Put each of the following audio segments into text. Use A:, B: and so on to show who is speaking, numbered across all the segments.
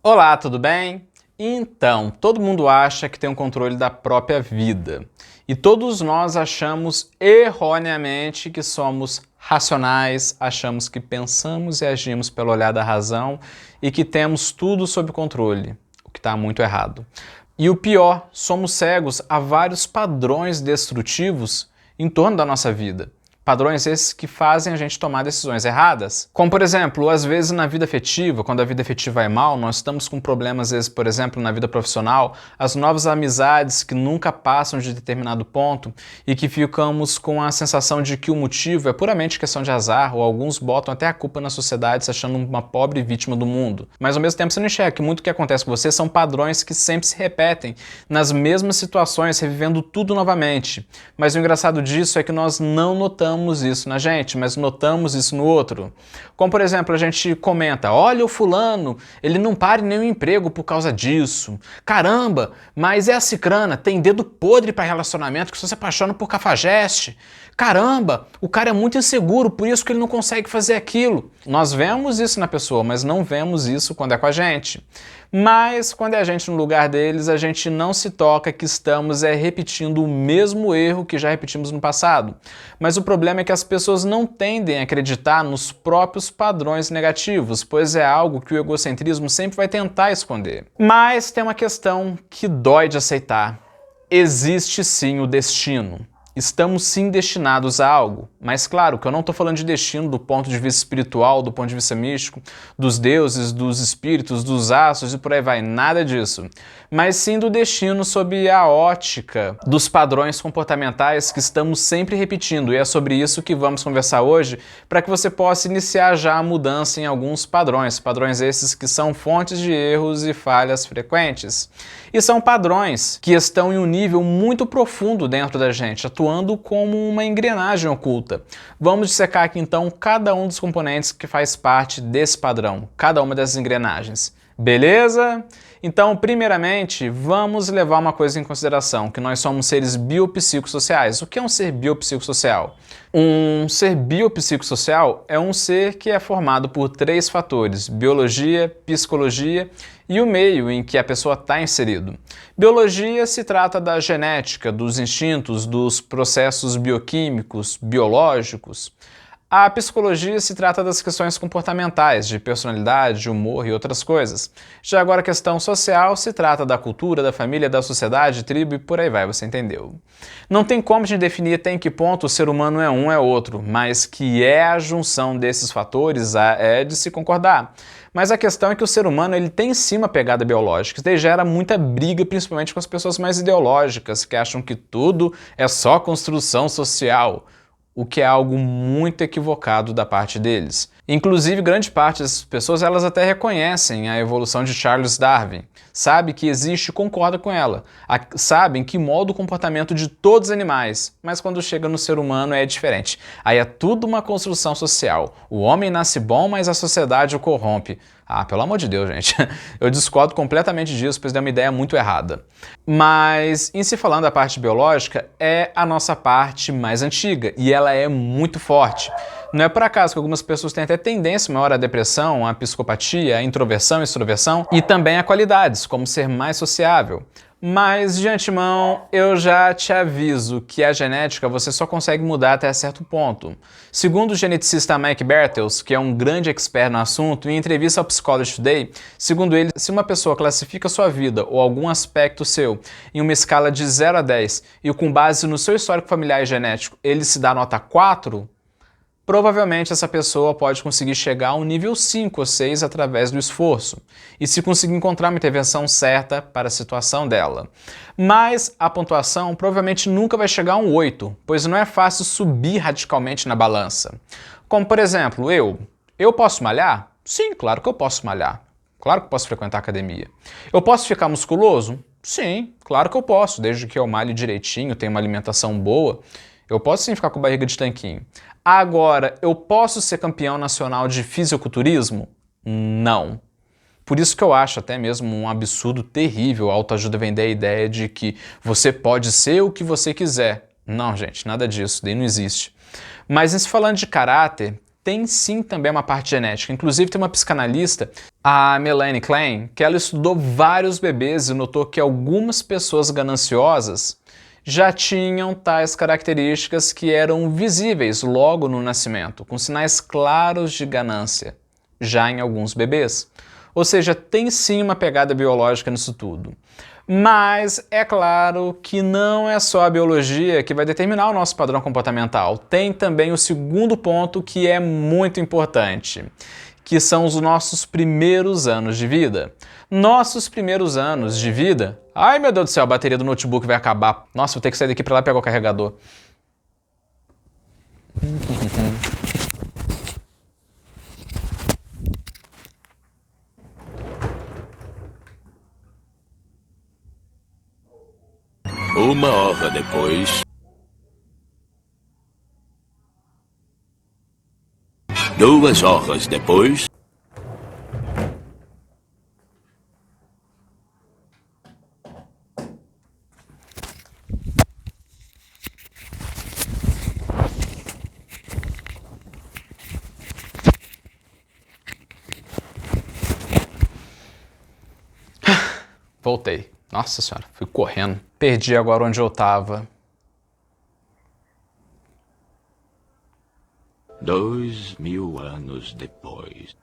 A: Olá, tudo bem? Então, todo mundo acha que tem o controle da própria vida. E todos nós achamos erroneamente que somos racionais, achamos que pensamos e agimos pelo olhar da razão e que temos tudo sob controle, o que está muito errado. E o pior, somos cegos a vários padrões destrutivos em torno da nossa vida. Padrões esses que fazem a gente tomar decisões erradas. Como, por exemplo, às vezes na vida afetiva, quando a vida afetiva vai mal, nós estamos com problemas, às vezes, por exemplo, na vida profissional, as novas amizades que nunca passam de determinado ponto e que ficamos com a sensação de que o motivo é puramente questão de azar, ou alguns botam até a culpa na sociedade se achando uma pobre vítima do mundo. Mas ao mesmo tempo você não enxerga que muito que acontece com você são padrões que sempre se repetem nas mesmas situações, revivendo tudo novamente. Mas o engraçado disso é que nós não notamos isso na gente, mas notamos isso no outro. Como, por exemplo, a gente comenta, olha o fulano, ele não para em nenhum emprego por causa disso. Caramba, mas é a cicrana, tem dedo podre para relacionamento que só se apaixona por cafajeste. Caramba, o cara é muito inseguro, por isso que ele não consegue fazer aquilo. Nós vemos isso na pessoa, mas não vemos isso quando é com a gente. Mas quando é a gente no lugar deles, a gente não se toca que estamos repetindo o mesmo erro que já repetimos no passado. Mas o problema é que as pessoas não tendem a acreditar nos próprios padrões negativos, pois é algo que o egocentrismo sempre vai tentar esconder. Mas tem uma questão que dói de aceitar. Existe sim o destino. Estamos sim destinados a algo, mas claro que eu não estou falando de destino do ponto de vista espiritual, do ponto de vista místico, dos deuses, dos espíritos, dos astros e por aí vai, nada disso. Mas sim do destino sob a ótica dos padrões comportamentais que estamos sempre repetindo, e é sobre isso que vamos conversar hoje, para que você possa iniciar já a mudança em alguns padrões, padrões esses que são fontes de erros e falhas frequentes. E são padrões que estão em um nível muito profundo dentro da gente, atuando como uma engrenagem oculta. Vamos dissecar aqui então cada um dos componentes que faz parte desse padrão, cada uma dessas engrenagens. Beleza? Então, primeiramente, vamos levar uma coisa em consideração, que nós somos seres biopsicossociais. O que é um ser biopsicossocial? Um ser biopsicossocial é um ser que é formado por três fatores: biologia, psicologia e o meio em que a pessoa está inserido. Biologia se trata da genética, dos instintos, dos processos bioquímicos, biológicos. A psicologia se trata das questões comportamentais, de personalidade, humor e outras coisas. Já agora a questão social se trata da cultura, da família, da sociedade, tribo e por aí vai, você entendeu. Não tem como a gente definir até em que ponto o ser humano é um é outro, mas que é a junção desses fatores é de se concordar. Mas a questão é que o ser humano ele tem sim uma pegada biológica, isso daí gera muita briga, principalmente com as pessoas mais ideológicas, que acham que tudo é só construção social, o que é algo muito equivocado da parte deles. Inclusive, grande parte dessas pessoas elas até reconhecem a evolução de Charles Darwin, sabe que existe e concorda com ela, sabem que molda o comportamento de todos os animais, mas quando chega no ser humano é diferente. Aí é tudo uma construção social. O homem nasce bom, mas a sociedade o corrompe. Ah, pelo amor de Deus, gente. Eu discordo completamente disso, pois deu uma ideia muito errada. Mas, em se falando da parte biológica, é a nossa parte mais antiga e ela é muito forte. Não é por acaso que algumas pessoas têm até tendência maior à depressão, à psicopatia, à introversão e extroversão e também a qualidades, como ser mais sociável. Mas, de antemão, eu já te aviso que a genética você só consegue mudar até certo ponto. Segundo o geneticista Mike Bertels, que é um grande expert no assunto, em entrevista ao Psychology Today, segundo ele, se uma pessoa classifica sua vida ou algum aspecto seu em uma escala de 0 a 10 e com base no seu histórico familiar e genético ele se dá nota 4, provavelmente essa pessoa pode conseguir chegar a um nível 5 ou 6 através do esforço, e se conseguir encontrar uma intervenção certa para a situação dela. Mas a pontuação provavelmente nunca vai chegar a um 8, pois não é fácil subir radicalmente na balança. Como por exemplo, eu posso malhar? Sim, claro que eu posso malhar. Claro que eu posso frequentar a academia. Eu posso ficar musculoso? Sim, claro que eu posso, desde que eu malhe direitinho, tenha uma alimentação boa. Eu posso sim ficar com barriga de tanquinho. Agora, eu posso ser campeão nacional de fisiculturismo? Não. Por isso que eu acho até mesmo um absurdo terrível a autoajuda vender a ideia de que você pode ser o que você quiser. Não, gente, nada disso, daí não existe. Mas em se falando de caráter, tem sim também uma parte genética. Inclusive tem uma psicanalista A Melanie Klein, que ela estudou vários bebês e notou que algumas pessoas gananciosas já tinham tais características que eram visíveis logo no nascimento, com sinais claros de ganância, já em alguns bebês. Ou seja, tem sim uma pegada biológica nisso tudo. Mas é claro que não é só a biologia que vai determinar o nosso padrão comportamental. Tem também o segundo ponto que é muito importante, que são os nossos primeiros anos de vida. Nossos primeiros anos de vida... Ai, meu Deus do céu, a bateria do notebook vai acabar. Nossa, vou ter que sair daqui para lá pegar o carregador.
B: Uma hora depois... 2 horas depois...
A: Voltei. Nossa senhora, fui correndo. Perdi agora onde eu tava.
B: 2000 anos depois.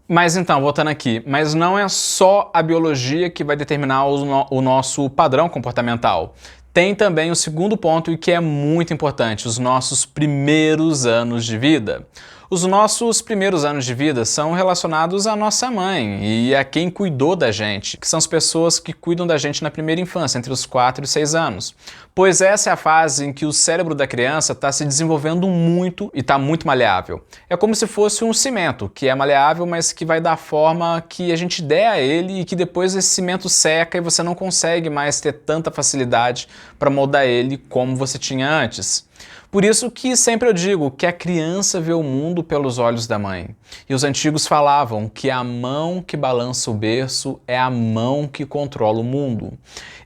A: Mas então, voltando aqui, mas não é só a biologia que vai determinar o nosso padrão comportamental. Tem também o segundo ponto e que é muito importante, os nossos primeiros anos de vida. Os nossos primeiros anos de vida são relacionados à nossa mãe e a quem cuidou da gente, que são as pessoas que cuidam da gente na primeira infância, entre os 4 e 6 anos. Pois essa é a fase em que o cérebro da criança está se desenvolvendo muito e está muito maleável. É como se fosse um cimento, que é maleável, mas que vai dar forma que a gente der a ele e que depois esse cimento seca e você não consegue mais ter tanta facilidade para moldar ele como você tinha antes. Por isso que sempre eu digo que a criança vê o mundo pelos olhos da mãe. E os antigos falavam que a mão que balança o berço é a mão que controla o mundo.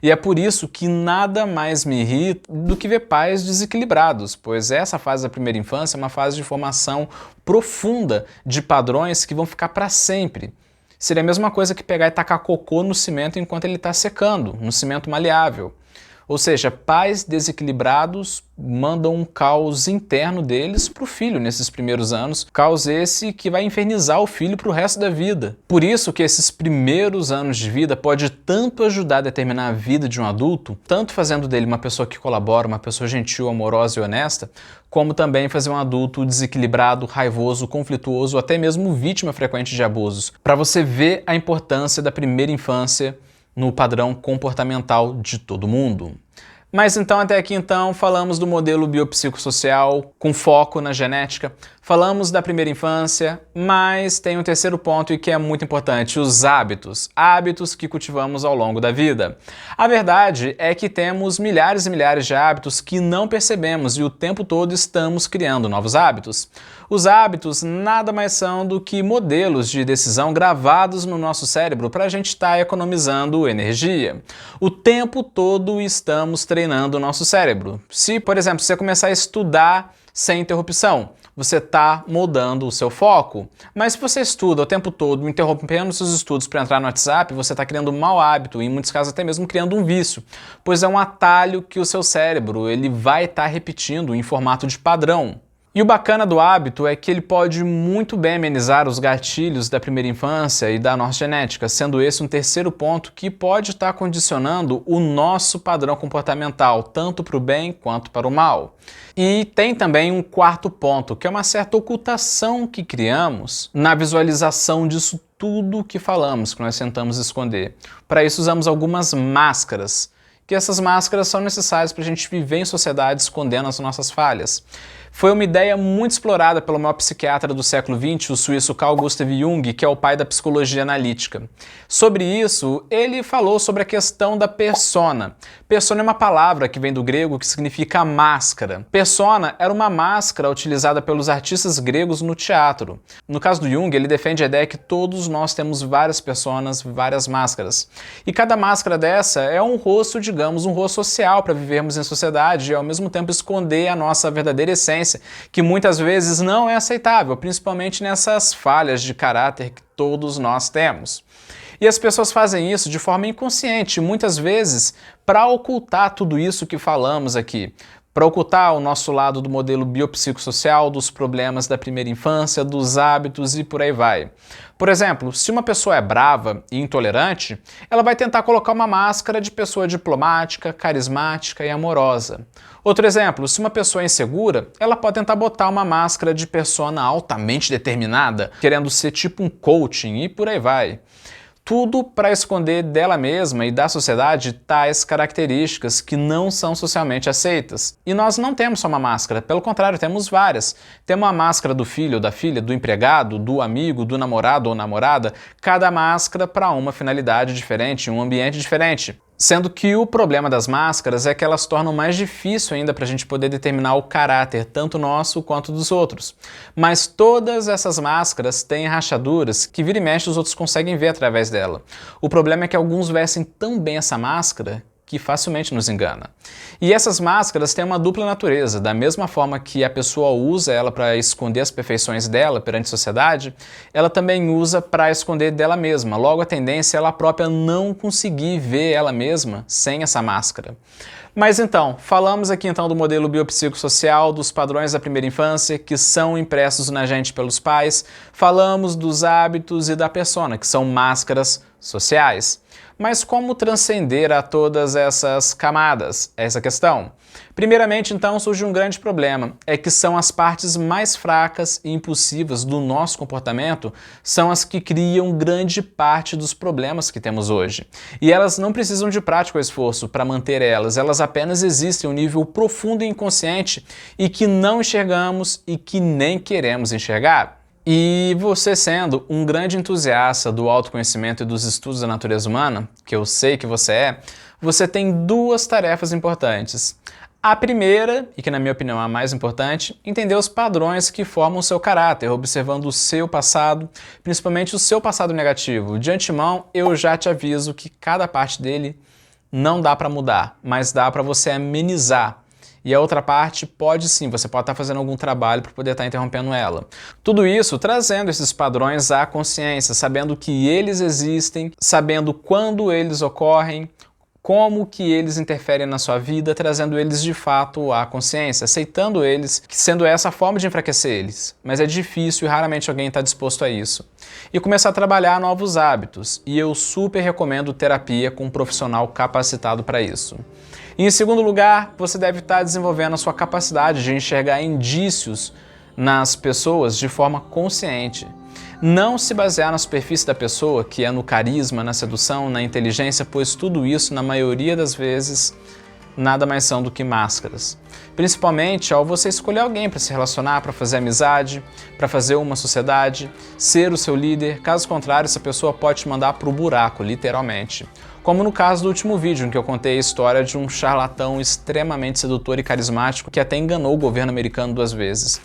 A: E é por isso que nada mais me irrita do que ver pais desequilibrados, pois essa fase da primeira infância é uma fase de formação profunda de padrões que vão ficar para sempre. Seria a mesma coisa que pegar e tacar cocô no cimento enquanto ele está secando, no cimento maleável. Ou seja, pais desequilibrados mandam um caos interno deles para o filho nesses primeiros anos, caos esse que vai infernizar o filho para o resto da vida. Por isso que esses primeiros anos de vida pode tanto ajudar a determinar a vida de um adulto, tanto fazendo dele uma pessoa que colabora, uma pessoa gentil, amorosa e honesta, como também fazer um adulto desequilibrado, raivoso, conflituoso, ou até mesmo vítima frequente de abusos. Para você ver a importância da primeira infância no padrão comportamental de todo mundo. Mas então, até aqui então, falamos do modelo biopsicossocial com foco na genética, falamos da primeira infância, mas tem um terceiro ponto e que é muito importante, os hábitos. Hábitos que cultivamos ao longo da vida. A verdade é que temos milhares e milhares de hábitos que não percebemos e o tempo todo estamos criando novos hábitos. Os hábitos nada mais são do que modelos de decisão gravados no nosso cérebro para a gente estar economizando energia. O tempo todo estamos treinando o nosso cérebro. Se, por exemplo, você começar a estudar sem interrupção, você está moldando o seu foco. Mas se você estuda o tempo todo, interrompendo seus estudos para entrar no WhatsApp, você está criando um mau hábito e, em muitos casos, até mesmo criando um vício, pois é um atalho que o seu cérebro ele vai estar repetindo em formato de padrão. E o bacana do hábito é que ele pode muito bem amenizar os gatilhos da primeira infância e da nossa genética, sendo esse um terceiro ponto que pode estar condicionando o nosso padrão comportamental, tanto para o bem quanto para o mal. E tem também um quarto ponto, que é uma certa ocultação que criamos na visualização disso tudo que falamos, que nós tentamos esconder. Para isso usamos algumas máscaras, que essas máscaras são necessárias para a gente viver em sociedade escondendo as nossas falhas. Foi uma ideia muito explorada pelo maior psiquiatra do século XX, o suíço Carl Gustav Jung, que é o pai da psicologia analítica. Sobre isso, ele falou sobre a questão da persona. Persona é uma palavra que vem do grego que significa máscara. Persona era uma máscara utilizada pelos artistas gregos no teatro. No caso do Jung, ele defende a ideia que todos nós temos várias personas, várias máscaras. E cada máscara dessa é um rosto, digamos, um rosto social para vivermos em sociedade e ao mesmo tempo esconder a nossa verdadeira essência, aparência, que muitas vezes não é aceitável, principalmente nessas falhas de caráter que todos nós temos. E as pessoas fazem isso de forma inconsciente, muitas vezes para ocultar tudo isso que falamos aqui, para ocultar o nosso lado do modelo biopsicossocial, dos problemas da primeira infância, dos hábitos e por aí vai. Por exemplo, se uma pessoa é brava e intolerante, ela vai tentar colocar uma máscara de pessoa diplomática, carismática e amorosa. Outro exemplo, se uma pessoa é insegura, ela pode tentar botar uma máscara de persona altamente determinada, querendo ser tipo um coaching e por aí vai. Tudo para esconder dela mesma e da sociedade tais características que não são socialmente aceitas. E nós não temos só uma máscara, pelo contrário, temos várias. Temos a máscara do filho ou da filha, do empregado, do amigo, do namorado ou namorada, cada máscara para uma finalidade diferente, um ambiente diferente. Sendo que o problema das máscaras é que elas tornam mais difícil ainda para a gente poder determinar o caráter, tanto nosso quanto dos outros. Mas todas essas máscaras têm rachaduras que vira e mexe os outros conseguem ver através dela. O problema é que alguns vestem tão bem essa máscara que facilmente nos engana. E essas máscaras têm uma dupla natureza. Da mesma forma que a pessoa usa ela para esconder as perfeições dela perante a sociedade, ela também usa para esconder dela mesma. Logo, a tendência é ela própria não conseguir ver ela mesma sem essa máscara. Mas então, falamos aqui então do modelo biopsicossocial, dos padrões da primeira infância, que são impressos na gente pelos pais, falamos dos hábitos e da persona, que são máscaras sociais. Mas como transcender a todas essas camadas? Essa é a questão. Primeiramente, então, surge um grande problema, é que são as partes mais fracas e impulsivas do nosso comportamento, são as que criam grande parte dos problemas que temos hoje. E elas não precisam de prática ou esforço para manter elas apenas existem em um nível profundo e inconsciente e que não enxergamos e que nem queremos enxergar. E você, sendo um grande entusiasta do autoconhecimento e dos estudos da natureza humana, que eu sei que você tem duas tarefas importantes. A primeira, e que na minha opinião é a mais importante, entender os padrões que formam o seu caráter, observando o seu passado, principalmente o seu passado negativo. De antemão, eu já te aviso que cada parte dele não dá para mudar, mas dá para você amenizar. E a outra parte pode sim, você pode estar fazendo algum trabalho para poder estar interrompendo ela. Tudo isso trazendo esses padrões à consciência, sabendo que eles existem, sabendo quando eles ocorrem, como que eles interferem na sua vida, trazendo eles de fato à consciência, aceitando eles, sendo essa a forma de enfraquecer eles. Mas é difícil e raramente alguém está disposto a isso. E começar a trabalhar novos hábitos, e eu super recomendo terapia com um profissional capacitado para isso. E em segundo lugar, você deve estar desenvolvendo a sua capacidade de enxergar indícios nas pessoas de forma consciente. Não se basear na superfície da pessoa, que é no carisma, na sedução, na inteligência, pois tudo isso, na maioria das vezes, nada mais são do que máscaras. Principalmente ao você escolher alguém para se relacionar, para fazer amizade, para fazer uma sociedade, ser o seu líder. Caso contrário, essa pessoa pode te mandar para o buraco, literalmente. Como no caso do último vídeo, em que eu contei a história de um charlatão extremamente sedutor e carismático que até enganou o governo americano 2 vezes.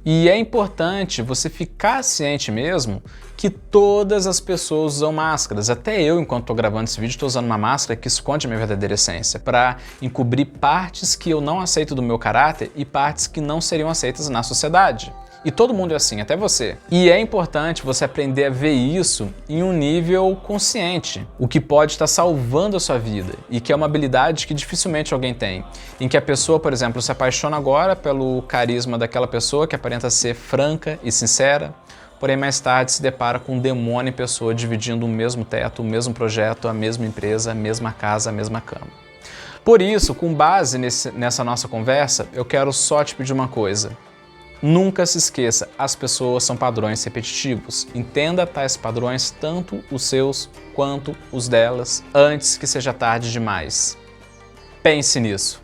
A: E é importante você ficar ciente mesmo que todas as pessoas usam máscaras. Até eu, enquanto estou gravando esse vídeo, estou usando uma máscara que esconde a minha verdadeira essência, para encobrir partes que eu não aceito do meu caráter e partes que não seriam aceitas na sociedade. E todo mundo é assim, até você. E é importante você aprender a ver isso em um nível consciente, o que pode estar salvando a sua vida e que é uma habilidade que dificilmente alguém tem. Em que a pessoa, por exemplo, se apaixona agora pelo carisma daquela pessoa que aparenta ser franca e sincera, porém mais tarde se depara com um demônio em pessoa dividindo o mesmo teto, o mesmo projeto, a mesma empresa, a mesma casa, a mesma cama. Por isso, com base nessa nossa conversa, eu quero só te pedir uma coisa. Nunca se esqueça, as pessoas são padrões repetitivos. Entenda tais padrões, tanto os seus quanto os delas, antes que seja tarde demais. Pense nisso.